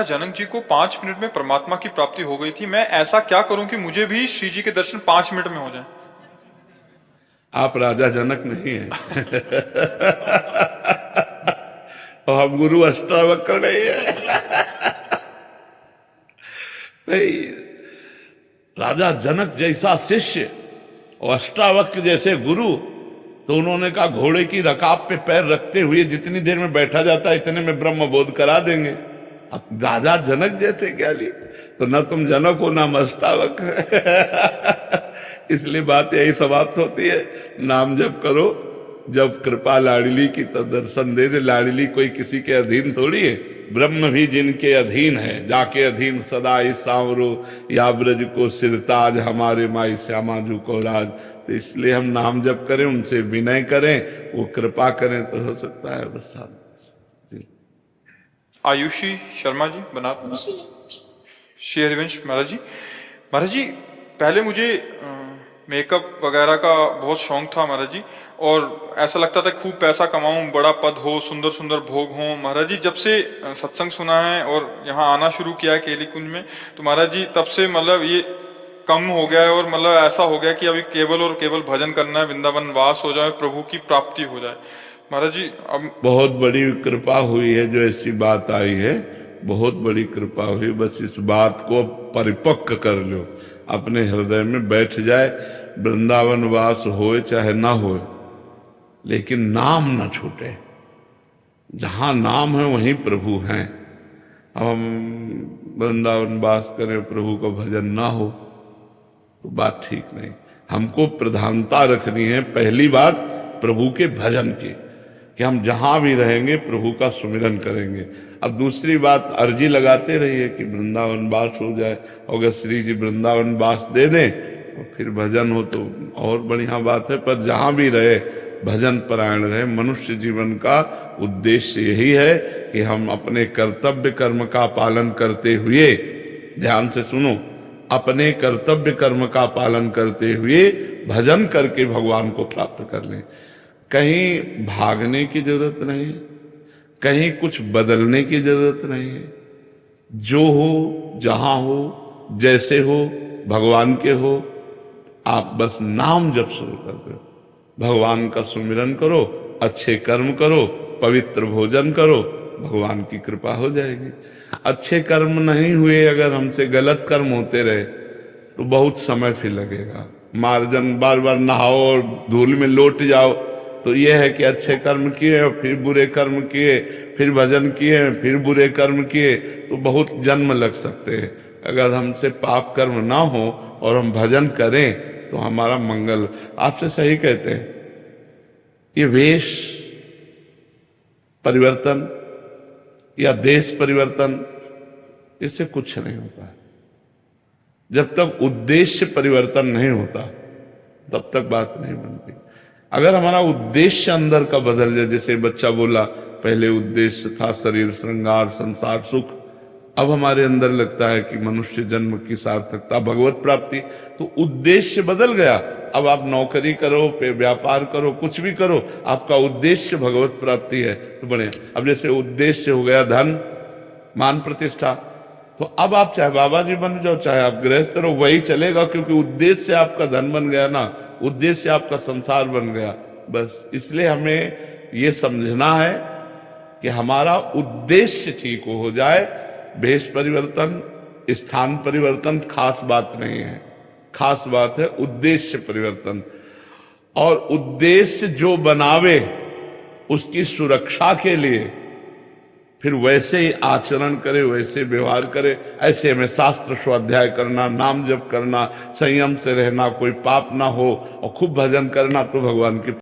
जनक जी को 5 मिनट में परमात्मा की प्राप्ति हो गई थी। मैं ऐसा क्या करूं कि मुझे भी श्री जी के दर्शन 5 मिनट में हो जाए? आप राजा जनक नहीं है और हम गुरु अष्टावक्र नहीं है। नहीं, राजा जनक जैसा शिष्य और अष्टावक्र जैसे गुरु, तो उन्होंने कहा घोड़े की रकाब पे पैर रखते हुए जितनी देर में बैठा जाता है इतने में ब्रह्म बोध करा देंगे। अब राजा जनक जैसे ज्ञानी, तो न तुम जनक हो ना अष्टावक्र। इसलिए बात यही समाप्त होती है, नाम जप करो, जब कृपा लाडली की तो दर्शन दे दे। लाडली कोई किसी के अधीन थोड़ी है, ब्रह्म भी जिनके अधीन है, जाके अधीन सदा ही सांवरो या ब्रज को सिरताज, हमारे माई श्यामा जू को राज। तो इसलिए हम नाम जप करें, उनसे विनय करें, वो कृपा करें तो हो सकता है बस जी। आयुषी शर्मा जी बनारस, श्री हरिवंश महाराज जी पहले मुझे मेकअप वगैरह का बहुत शौक था महाराज जी, और ऐसा लगता था खूब पैसा कमाऊं, बड़ा पद हो, सुंदर सुंदर भोग हो। महाराज जी जब से सत्संग सुना है और यहाँ आना शुरू किया है केली कुंज में, तो महाराज जी तब से मतलब ये कम हो गया है, और मतलब ऐसा हो गया कि अभी केवल और केवल भजन करना है, वृंदावन वास हो जाए, प्रभु की प्राप्ति हो जाए। महाराज जी अब बहुत बड़ी कृपा हुई है जो ऐसी बात आई है, बहुत बड़ी कृपा हुई। बस इस बात को परिपक्व कर लो, अपने हृदय में बैठ जाए। वृंदावन वास होए चाहे ना होए, लेकिन नाम ना छूटे। जहां नाम है वहीं प्रभु हैं। अब हम वृंदावन वास करें, प्रभु का भजन ना हो तो बात ठीक नहीं। हमको प्रधानता रखनी है पहली बात प्रभु के भजन की, कि हम जहां भी रहेंगे प्रभु का सुमिरन करेंगे। अब दूसरी बात अर्जी लगाते रहिए कि वृंदावन वास हो जाए, अगर श्री जी वृंदावन वास दे दें तो फिर भजन हो तो और बढ़िया बात है। पर जहां भी रहे भजन परायण रहे। मनुष्य जीवन का उद्देश्य यही है कि हम अपने कर्तव्य कर्म का पालन करते हुए, ध्यान से सुनो, अपने कर्तव्य कर्म का पालन करते हुए भजन करके भगवान को प्राप्त कर लें। कहीं भागने की जरूरत नहीं, कहीं कुछ बदलने की जरूरत नहीं है। जो हो, जहां हो, जैसे हो, भगवान के हो, आप बस नाम जप शुरू कर दो, भगवान का सुमिरन करो, अच्छे कर्म करो, पवित्र भोजन करो, भगवान की कृपा हो जाएगी। अच्छे कर्म नहीं हुए, अगर हमसे गलत कर्म होते रहे तो बहुत समय फिर लगेगा। मार्जन बार बार नहाओ और धूल में लौट जाओ, तो यह है कि अच्छे कर्म किए और फिर बुरे कर्म किए, फिर भजन किए, फिर बुरे कर्म किए, तो बहुत जन्म लग सकते हैं। अगर हमसे पाप कर्म ना हो और हम भजन करें तो हमारा मंगल। आपसे सही कहते हैं, ये वेश परिवर्तन या देश परिवर्तन, इससे कुछ नहीं होता। जब तक उद्देश्य परिवर्तन नहीं होता तब तक बात नहीं बनती। अगर हमारा उद्देश्य अंदर का बदल जाए, जैसे बच्चा बोला पहले उद्देश्य था शरीर श्रृंगार संसार सुख, अब हमारे अंदर लगता है कि मनुष्य जन्म की सार्थकता भगवत प्राप्ति, तो उद्देश्य बदल गया। अब आप नौकरी करो, व्यापार करो, कुछ भी करो, आपका उद्देश्य भगवत प्राप्ति है तो बने। अब जैसे उद्देश्य हो गया धन मान प्रतिष्ठा, तो अब आप चाहे बाबा जी बन जाओ, चाहे आप गृहस्थ रहो, वही चलेगा, क्योंकि उद्देश्य आपका धन बन गया ना, उद्देश्य आपका संसार बन गया। बस इसलिए हमें ये समझना है कि हमारा उद्देश्य ठीक हो जाए। भेष परिवर्तन, स्थान परिवर्तन खास बात नहीं है, खास बात है उद्देश्य परिवर्तन। और उद्देश्य जो बनावे उसकी सुरक्षा के लिए फिर वैसे ही आचरण करे, वैसे व्यवहार करे। ऐसे में शास्त्र स्वाध्याय करना, नाम जप करना, संयम से रहना, कोई पाप ना हो और खूब भजन करना, तो भगवान की